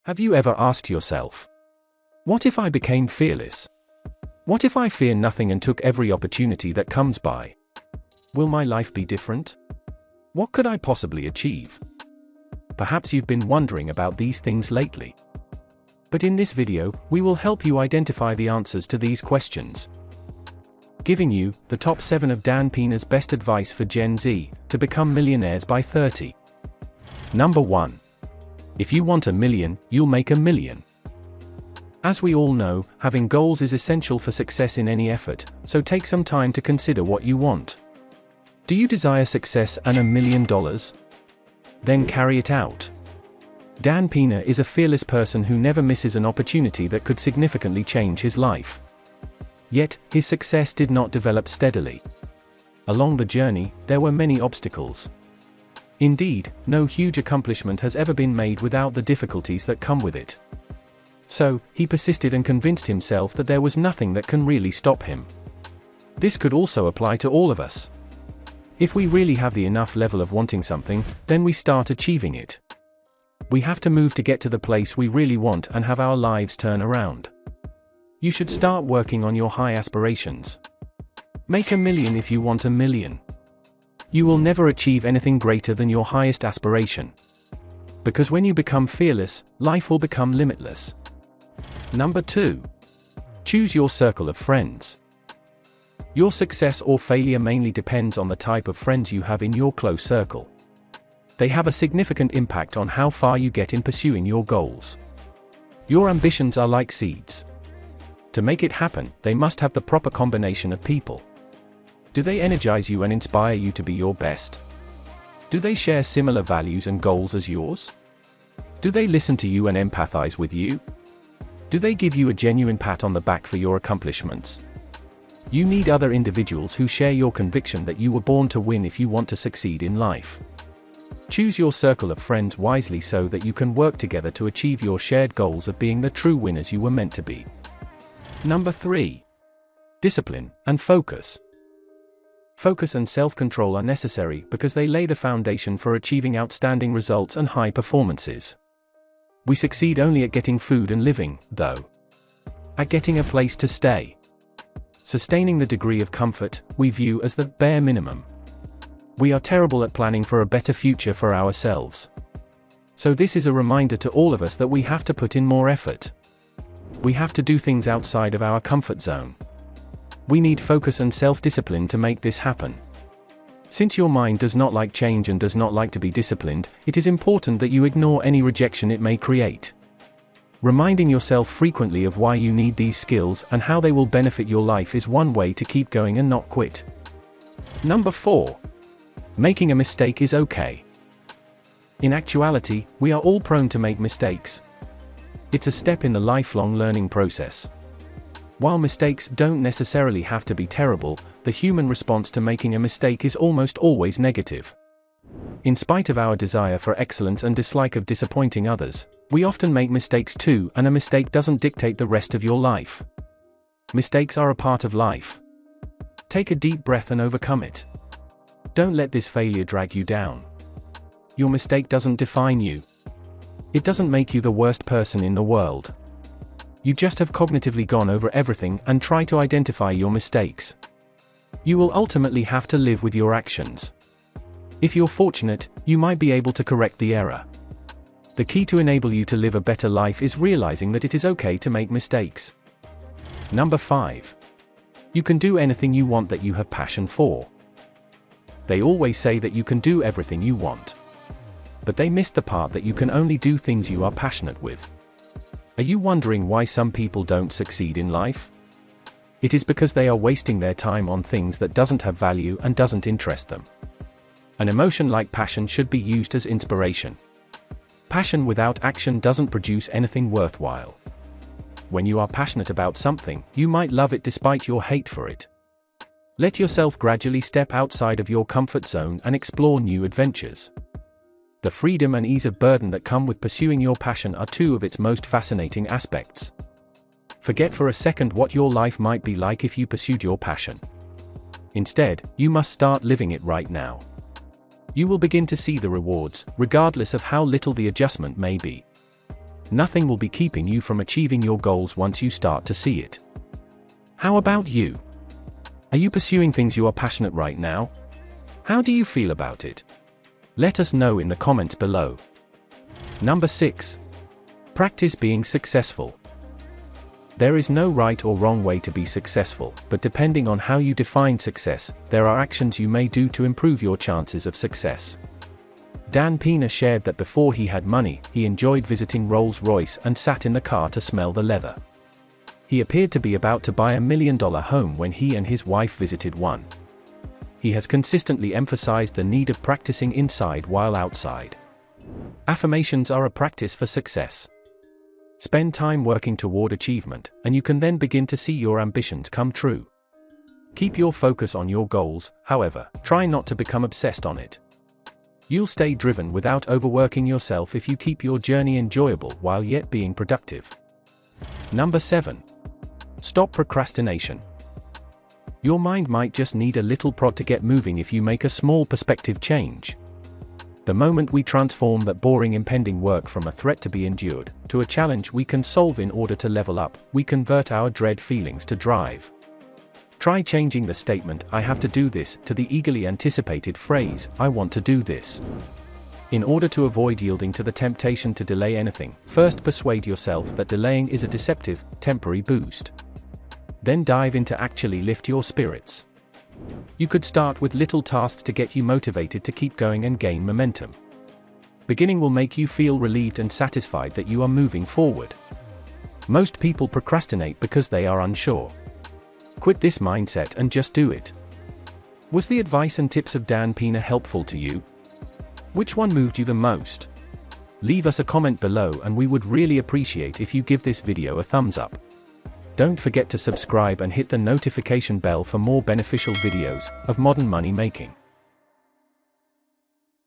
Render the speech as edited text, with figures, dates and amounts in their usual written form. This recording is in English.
Have you ever asked yourself, what if I became fearless? What if I fear nothing and took every opportunity that comes by? Will my life be different? What could I possibly achieve? Perhaps you've been wondering about these things lately. But in this video, we will help you identify the answers to these questions, giving you the top 7 of Dan Pena's best advice for Gen Z to become millionaires by 30. Number 1. If you want $1 million, you'll make $1 million. As we all know, having goals is essential for success in any effort, so take some time to consider what you want. Do you desire success and $1 million? Then carry it out. Dan Pena is a fearless person who never misses an opportunity that could significantly change his life. Yet, his success did not develop steadily. Along the journey, there were many obstacles. Indeed, no huge accomplishment has ever been made without the difficulties that come with it. So, he persisted and convinced himself that there was nothing that can really stop him. This could also apply to all of us. If we really have the enough level of wanting something, then we start achieving it. We have to move to get to the place we really want and have our lives turn around. You should start working on your high aspirations. Make $1 million if you want $1 million. You will never achieve anything greater than your highest aspiration. Because when you become fearless, life will become limitless. Number 2. Choose your circle of friends. Your success or failure mainly depends on the type of friends you have in your close circle. They have a significant impact on how far you get in pursuing your goals. Your ambitions are like seeds. To make it happen, they must have the proper combination of people. Do they energize you and inspire you to be your best? Do they share similar values and goals as yours? Do they listen to you and empathize with you? Do they give you a genuine pat on the back for your accomplishments? You need other individuals who share your conviction that you were born to win if you want to succeed in life. Choose your circle of friends wisely so that you can work together to achieve your shared goals of being the true winners you were meant to be. Number 3. Discipline and focus. Focus and self-control are necessary because they lay the foundation for achieving outstanding results and high performances. We succeed only at getting food and living, though. At getting a place to stay. Sustaining the degree of comfort we view as the bare minimum. We are terrible at planning for a better future for ourselves. So this is a reminder to all of us that we have to put in more effort. We have to do things outside of our comfort zone. We need focus and self-discipline to make this happen. Since your mind does not like change and does not like to be disciplined, it is important that you ignore any rejection it may create. Reminding yourself frequently of why you need these skills and how they will benefit your life is one way to keep going and not quit. Number 4. Making a mistake is okay. In actuality, we are all prone to make mistakes. It's a step in the lifelong learning process. While mistakes don't necessarily have to be terrible, the human response to making a mistake is almost always negative. In spite of our desire for excellence and dislike of disappointing others, we often make mistakes too, and a mistake doesn't dictate the rest of your life. Mistakes are a part of life. Take a deep breath and overcome it. Don't let this failure drag you down. Your mistake doesn't define you. It doesn't make you the worst person in the world. You just have cognitively gone over everything and try to identify your mistakes. You will ultimately have to live with your actions. If you're fortunate, you might be able to correct the error. The key to enable you to live a better life is realizing that it is okay to make mistakes. Number 5. You can do anything you want that you have passion for. They always say that you can do everything you want. But they miss the part that you can only do things you are passionate with. Are you wondering why some people don't succeed in life? It is because they are wasting their time on things that doesn't have value and doesn't interest them. An emotion like passion should be used as inspiration. Passion without action doesn't produce anything worthwhile. When you are passionate about something, you might love it despite your hate for it. Let yourself gradually step outside of your comfort zone and explore new adventures. The freedom and ease of burden that come with pursuing your passion are two of its most fascinating aspects. Forget for a second what your life might be like if you pursued your passion. Instead, you must start living it right now. You will begin to see the rewards, regardless of how little the adjustment may be. Nothing will be keeping you from achieving your goals once you start to see it. How about you? Are you pursuing things you are passionate right now? How do you feel about it? Let us know in the comments below. Number 6. Practice being successful. There is no right or wrong way to be successful, but depending on how you define success, there are actions you may do to improve your chances of success. Dan Pena shared that before he had money, he enjoyed visiting Rolls-Royce and sat in the car to smell the leather. He appeared to be about to buy $1 million home when he and his wife visited one. He has consistently emphasized the need of practicing inside while outside. Affirmations are a practice for success. Spend time working toward achievement, and you can then begin to see your ambitions come true. Keep your focus on your goals, however, try not to become obsessed on it. You'll stay driven without overworking yourself if you keep your journey enjoyable while yet being productive. Number 7. Stop procrastination. Your mind might just need a little prod to get moving if you make a small perspective change. The moment we transform that boring impending work from a threat to be endured, to a challenge we can solve in order to level up, we convert our dread feelings to drive. Try changing the statement, "I have to do this," to the eagerly anticipated phrase, "I want to do this." In order to avoid yielding to the temptation to delay anything, first persuade yourself that delaying is a deceptive, temporary boost. Then dive in to actually lift your spirits. You could start with little tasks to get you motivated to keep going and gain momentum. Beginning will make you feel relieved and satisfied that you are moving forward. Most people procrastinate because they are unsure. Quit this mindset and just do it. Was the advice and tips of Dan Pena helpful to you? Which one moved you the most? Leave us a comment below, and we would really appreciate if you give this video a thumbs up. Don't forget to subscribe and hit the notification bell for more beneficial videos of modern money making.